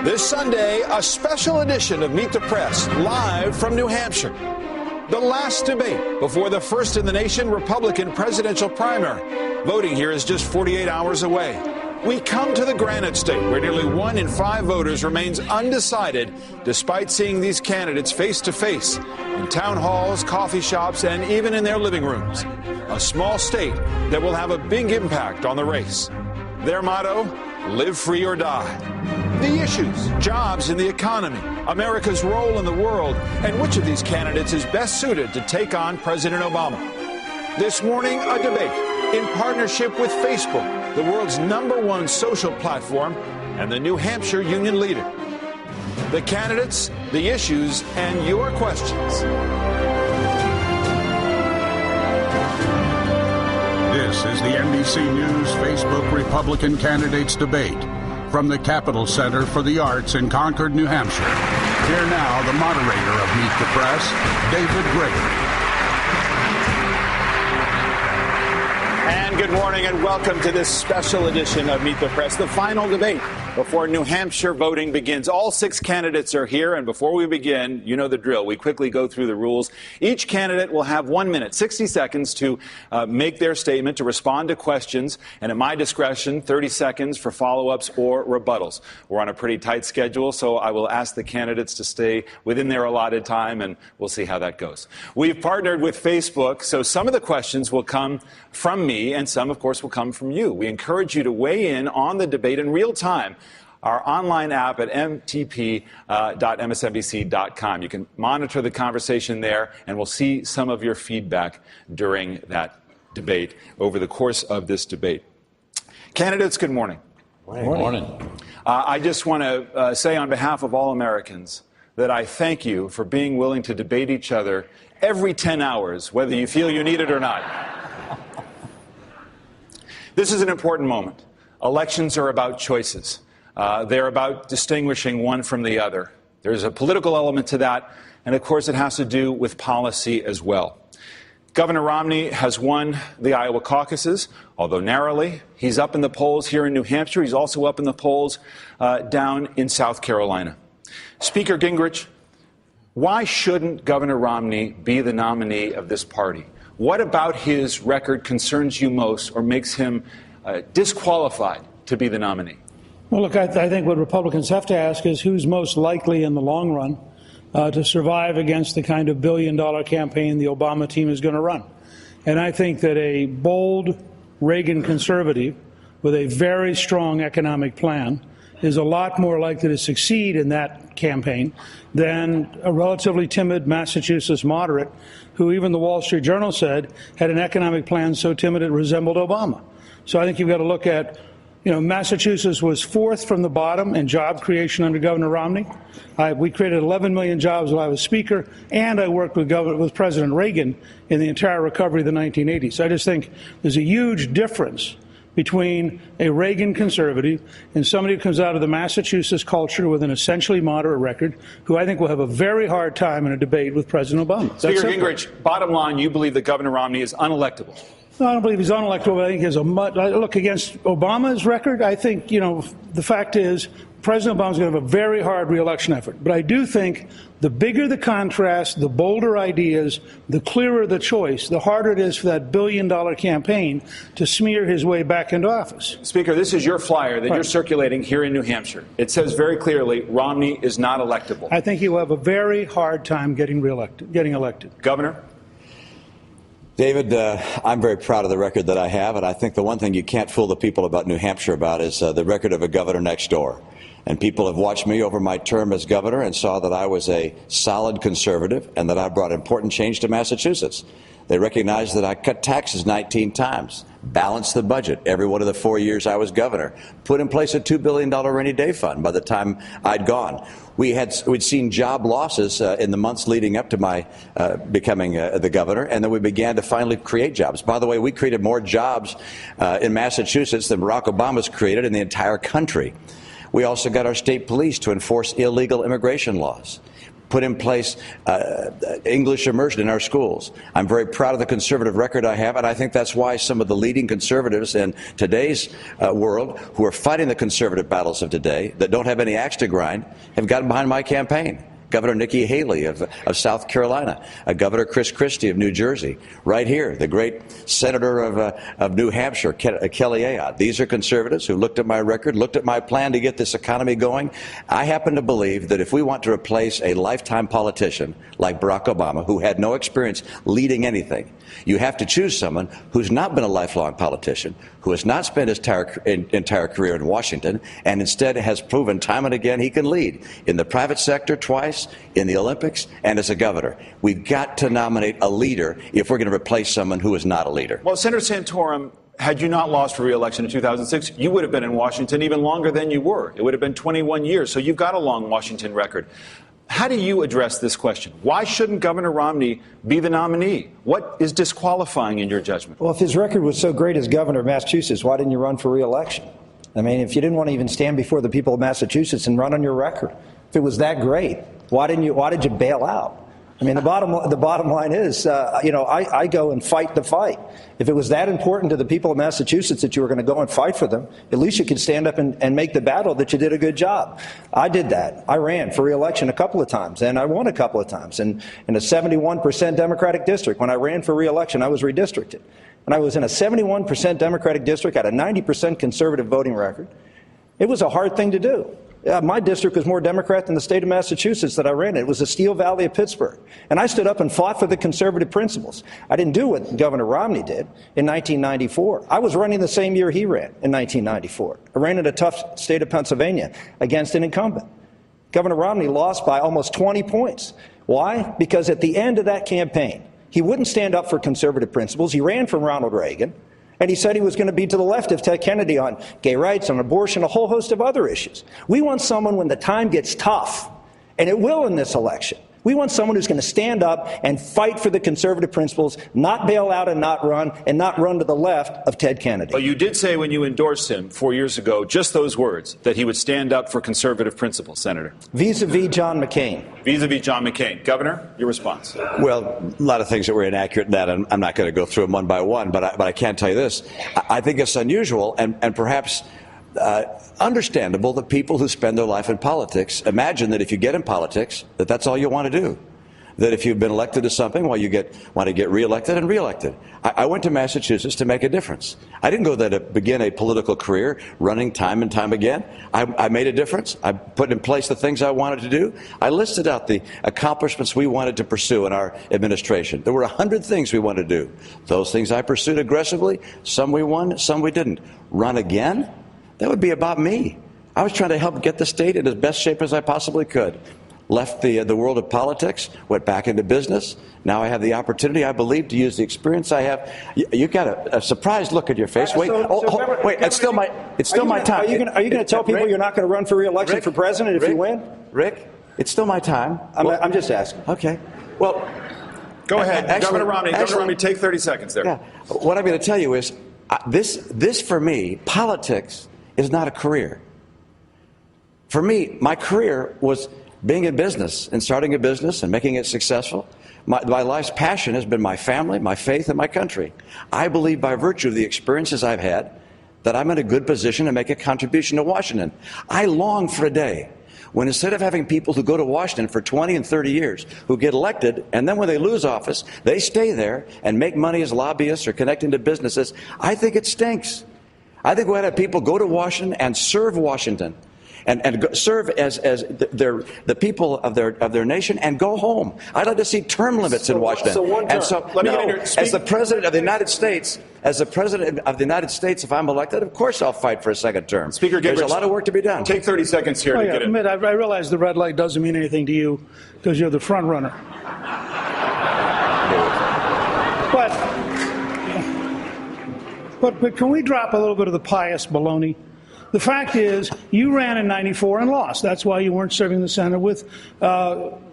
This Sunday, a special edition of Meet the Press, live from New Hampshire. The last debate before the first in the nation Republican presidential primary. Voting here is just 48 hours away. We come to the Granite State, where nearly 1 in 5 voters remains undecided, despite seeing these candidates face to face in town halls, coffee shops, and even in their living rooms. A small state that will have a big impact on the race. Their motto, live free or die. The issues, jobs and the economy, America's role in the world, and which of these candidates is best suited to take on President Obama. This morning, a debate in partnership with Facebook, the world's #1 social platform, and the New Hampshire Union leader. The candidates, the issues, and your questions. This is the NBC News Facebook Republican Candidates Debate from the Capitol Center for the Arts in Concord, New Hampshire. Here now, the moderator of Meet the Press, David Gregory. And good morning and welcome to this special edition of Meet the Press, the final debate before New Hampshire voting begins. All 6 candidates are here, and before we begin, you know the drill. We quickly go through the rules. Each candidate will have 1 minute, 60 seconds to make their statement, to respond to questions, and at my discretion, 30 seconds for follow-ups or rebuttals. We're on a pretty tight schedule, so I will ask the candidates to stay within their allotted time, and we'll see how that goes. We've partnered with Facebook, so some of the questions will come from me, and some, of course, will come from you. We encourage you to weigh in on the debate in real time. Our online app at mtp.msnbc.com. You can monitor the conversation there, and we'll see some of your feedback during that debate, over the course of this debate. Candidates, good morning. Good morning. I just want to say on behalf of all Americans that I thank you for being willing to debate each other every 10 hours, whether you feel you need it or not. This is an important moment. Elections are about choices. They're about distinguishing one from the other. There's a political element to that, and of course it has to do with policy as well. Governor Romney has won the Iowa caucuses, although narrowly. He's up in the polls here in New Hampshire. He's also up in the polls down in South Carolina. Speaker Gingrich, why shouldn't Governor Romney be the nominee of this party? What about his record concerns you most or makes him disqualified to be the nominee? Well, look, I think what Republicans have to ask is who's most likely in the long run to survive against the kind of billion-dollar campaign the Obama team is going to run. And I think that a bold Reagan conservative with a very strong economic plan is a lot more likely to succeed in that campaign than a relatively timid Massachusetts moderate who even the Wall Street Journal said had an economic plan so timid it resembled Obama. So I think you've got to look at, Massachusetts was 4th from the bottom in job creation under Governor Romney. We created 11 million jobs while I was Speaker, and I worked with President Reagan in the entire recovery of the 1980s. I just think there's a huge difference between a Reagan conservative and somebody who comes out of the Massachusetts culture with an essentially moderate record, who I think will have a very hard time in a debate with President Obama. Speaker Gingrich, bottom line, you believe that Governor Romney is unelectable. No, I don't believe he's unelectable, but I think he has look, against Obama's record, I think, the fact is President Obama's going to have a very hard re-election effort. But I do think the bigger the contrast, the bolder ideas, the clearer the choice, the harder it is for that billion-dollar campaign to smear his way back into office. Speaker, this is your flyer that you're circulating here in New Hampshire. It says very clearly Romney is not electable. I think he will have a very hard time getting elected. Governor? David, I'm very proud of the record that I have, and I think the one thing you can't fool the people about New Hampshire about is the record of a governor next door. And people have watched me over my term as governor and saw that I was a solid conservative and that I brought important change to Massachusetts. They recognized that I cut taxes 19 times, balanced the budget every one of the 4 years I was governor, put in place a $2 billion rainy day fund by the time I'd gone. We'd seen job losses in the months leading up to my becoming the governor, and then we began to finally create jobs. By the way, we created more jobs in Massachusetts than Barack Obama's created in the entire country. We also got our state police to enforce illegal immigration laws. put in place English immersion in our schools. I'm very proud of the conservative record I have, and I think that's why some of the leading conservatives in today's world who are fighting the conservative battles of today, that don't have any axe to grind, have gotten behind my campaign. Governor Nikki Haley of South Carolina, Governor Chris Christie of New Jersey, right here, the great Senator of New Hampshire, Kelly Ayotte. These are conservatives who looked at my record, looked at my plan to get this economy going. I happen to believe that if we want to replace a lifetime politician like Barack Obama, who had no experience leading anything, you have to choose someone who's not been a lifelong politician, who has not spent his entire career in Washington, and instead has proven time and again he can lead in the private sector twice, in the Olympics, and as a governor. We've got to nominate a leader if we're going to replace someone who is not a leader. Well, Senator Santorum, had you not lost for re-election in 2006, you would have been in Washington even longer than you were. It would have been 21 years, so you've got a long Washington record. How do you address this question? Why shouldn't Governor Romney be the nominee? What is disqualifying in your judgment? Well, if his record was so great as governor of Massachusetts, why didn't you run for re-election? I mean, if you didn't want to even stand before the people of Massachusetts and run on your record, if it was that great, why did you bail out? I mean, the bottom line is, I go and fight the fight. If it was that important to the people of Massachusetts that you were going to go and fight for them, at least you could stand up and make the battle that you did a good job. I did that. I ran for re-election a couple of times, and I won a couple of times. And in a 71% Democratic district, when I ran for re-election, I was redistricted. And I was in a 71% Democratic district, had a 90% conservative voting record. It was a hard thing to do. My district was more Democrat than the state of Massachusetts that I ran in. It was the Steel Valley of Pittsburgh. And I stood up and fought for the conservative principles. I didn't do what Governor Romney did in 1994. I was running the same year he ran in 1994. I ran in a tough state of Pennsylvania against an incumbent. Governor Romney lost by almost 20 points. Why? Because at the end of that campaign, he wouldn't stand up for conservative principles. He ran from Ronald Reagan. And he said he was going to be to the left of Ted Kennedy on gay rights, on abortion, a whole host of other issues. We want someone when the time gets tough, and it will in this election. We want someone who's going to stand up and fight for the conservative principles, not bail out and not run to the left of Ted Kennedy. Well, you did say when you endorsed him 4 years ago, just those words, that he would stand up for conservative principles, Senator. Vis-a-vis John McCain. Vis-a-vis John McCain. Governor, your response. Well, a lot of things that were inaccurate in that, and I'm not going to go through them one by one, but I can tell you this. I think it's unusual and perhaps understandable that people who spend their life in politics imagine that if you get in politics, that's all you want to do. That if you've been elected to something, well, you want to get reelected and reelected. I went to Massachusetts to make a difference. I didn't go there to begin a political career running time and time again. I made a difference. I put in place the things I wanted to do. I listed out the accomplishments we wanted to pursue in our administration. There were 100 things we wanted to do. Those things I pursued aggressively. Some we won, some we didn't. Run again? That would be about me. I was trying to help get the state in as best shape as I possibly could. Left the world of politics, went back into business. Now I have the opportunity, I believe, to use the experience I have. You got a surprised look at your face. Wait, wait, it's still my time. Are you going to tell people you're not going to run for re-election for president if you win? Rick, it's still my time. I'm just asking. Okay. Well, go ahead, actually, Governor Romney, take 30 seconds there. Yeah. What I'm going to tell you is, this for me, politics is not a career. For me, my career was being in business and starting a business and making it successful. My life's passion has been my family, my faith, and my country. I believe by virtue of the experiences I've had that I'm in a good position to make a contribution to Washington. I long for a day when instead of having people who go to Washington for 20 and 30 years, who get elected, and then when they lose office, they stay there and make money as lobbyists or connecting to businesses, I think it stinks. I think we ought to have people go to Washington and serve Washington. And serve as the people of their nation and go home. I'd like to see term limits in Washington. So one term. And so, as the president of the United States, if I'm elected, of course I'll fight for a second term. Speaker Gingrich, there's a lot of work to be done. Take 30 seconds here to get in. I realize the red light doesn't mean anything to you because you're the front runner. But can we drop a little bit of the pious baloney? The fact is, you ran in '94 and lost. That's why you weren't serving the Senate with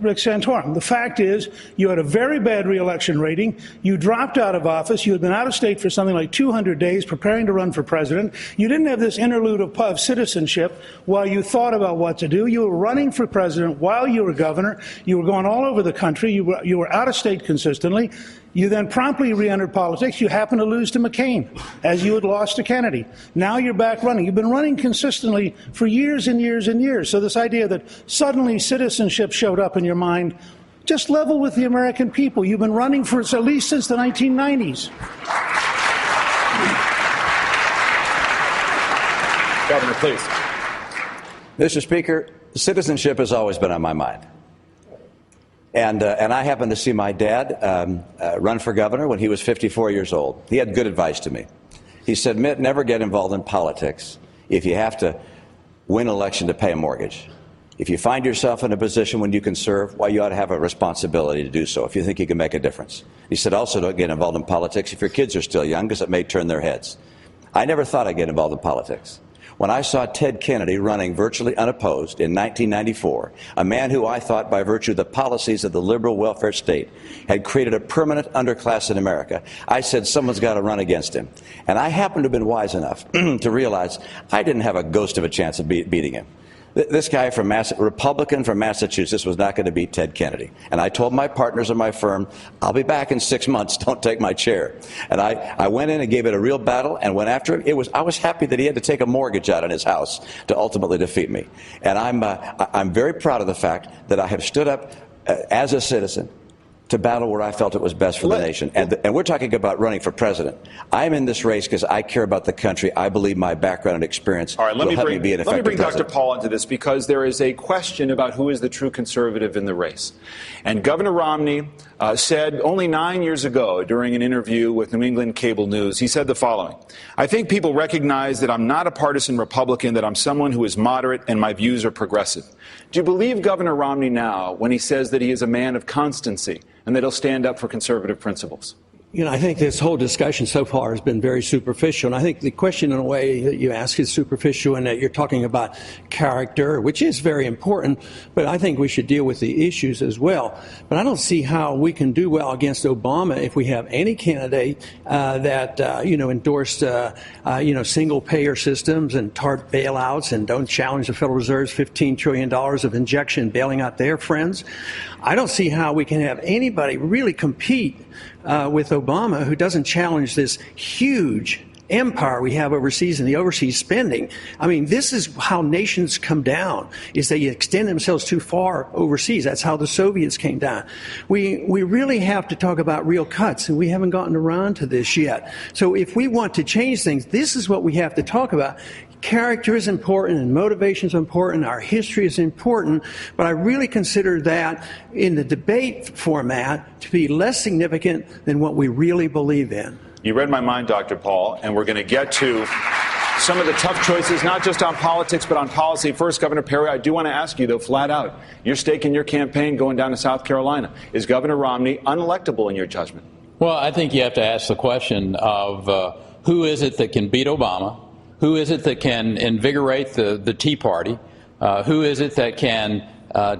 Rick Santorum. The fact is, you had a very bad re-election rating. You dropped out of office. You had been out of state for something like 200 days preparing to run for president. You didn't have this interlude of citizenship while you thought about what to do. You were running for president while you were governor. You were going all over the country. You were out of state consistently. You then promptly re-entered politics. You happened to lose to McCain, as you had lost to Kennedy. Now you're back running. You've been running consistently for years and years and years. So this idea that suddenly citizenship showed up in your mind, just level with the American people. You've been running for at least since the 1990s. Governor, please. Mr. Speaker, citizenship has always been on my mind. And I happened to see my dad run for governor when he was 54 years old. He had good advice to me. He said, Mitt, never get involved in politics if you have to win an election to pay a mortgage. If you find yourself in a position when you can serve, well, you ought to have a responsibility to do so if you think you can make a difference. He said, also don't get involved in politics if your kids are still young, because it may turn their heads. I never thought I'd get involved in politics. When I saw Ted Kennedy running virtually unopposed in 1994, a man who I thought by virtue of the policies of the liberal welfare state had created a permanent underclass in America, I said someone's got to run against him. And I happened to have been wise enough to realize I didn't have a ghost of a chance of beating him. This guy Republican from Massachusetts was not going to beat Ted Kennedy. And I told my partners in my firm, I'll be back in 6 months. Don't take my chair. And I went in and gave it a real battle and went after him. I was happy that he had to take a mortgage out on his house to ultimately defeat me. And I'm very proud of the fact that I have stood up as a citizen to battle where I felt it was best for the nation. And we're talking about running for president. I'm in this race because I care about the country. I believe my background and experience will help me be an effective president. Let me bring Dr. Paul into this, because there is a question about who is the true conservative in the race. And Governor Romney said only 9 years ago during an interview with New England Cable News, he said the following: I think people recognize that I'm not a partisan Republican, that I'm someone who is moderate and my views are progressive. Do you believe Governor Romney now when he says that he is a man of constancy and that he'll stand up for conservative principles? You know, I think this whole discussion so far has been very superficial. And I think the question, in a way, that you ask is superficial, and that you're talking about character, which is very important. But I think we should deal with the issues as well. But I don't see how we can do well against Obama if we have any candidate that endorsed single-payer systems and TARP bailouts and don't challenge the Federal Reserve's $15 trillion of injection bailing out their friends. I don't see how we can have anybody really compete with Obama who doesn't challenge this huge empire we have overseas and the overseas spending. I mean, this is how nations come down, is they extend themselves too far overseas. That's how the Soviets came down. We really have to talk about real cuts, and we haven't gotten around to this yet. So if we want to change things, this is what we have to talk about. Character is important and motivation is important. Our history is important. But I really consider that in the debate format to be less significant than what we really believe in. You read my mind, Dr. Paul, and we're going to get to some of the tough choices, not just on politics, but on policy. First, Governor Perry, I do want to ask you, though, flat out, your stake in your campaign going down to South Carolina. Is Governor Romney unelectable in your judgment? Well, I think you have to ask the question of who is it that can beat Obama? Who is it that can invigorate the Tea Party? Who is it that can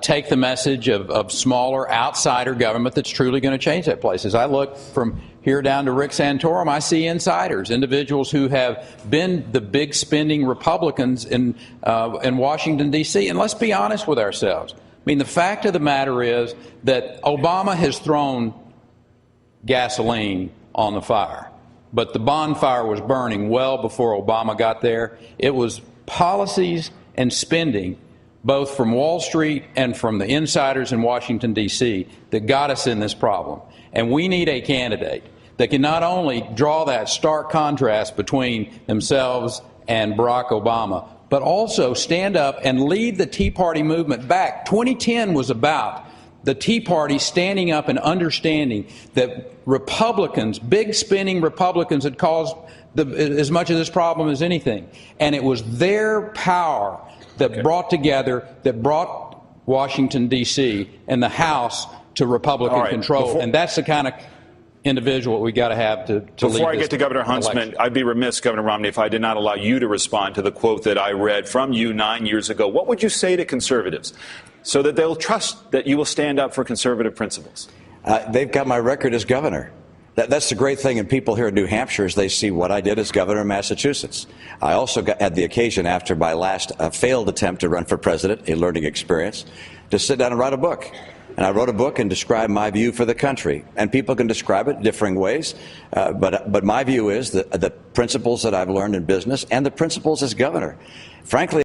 take the message of smaller outsider government that's truly going to change that place? As I look from here down to Rick Santorum, I see insiders, individuals who have been the big spending Republicans in Washington, D.C. And let's be honest with ourselves. I mean, the fact of the matter is that Obama has thrown gasoline on the fire. But the bonfire was burning well before Obama got there. It was policies and spending, both from Wall Street and from the insiders in Washington, D.C., that got us in this problem. And we need a candidate that can not only draw that stark contrast between themselves and Barack Obama, but also stand up and lead the Tea Party movement back. 2010 was about the Tea Party standing up and understanding that Republicans, big spending Republicans, had caused as much of this problem as anything. And it was their power that brought Washington, D.C. and the House to Republican control. And that's the kind of individual we got to have to lead Before I this get to Governor Huntsman, election. I'd be remiss, Governor Romney, if I did not allow you to respond to the quote that I read from you 9 years ago. What would you say to conservatives so that they'll trust that you will stand up for conservative principles? They've got my record as governor. That's the great thing, and people here in New Hampshire is they see what I did as governor of Massachusetts. I also had the occasion, after my last failed attempt to run for president, a learning experience, to sit down and write a book. And I wrote a book and described my view for the country. And people can describe it differing ways, but my view is that the principles that I've learned in business and the principles as governor, frankly,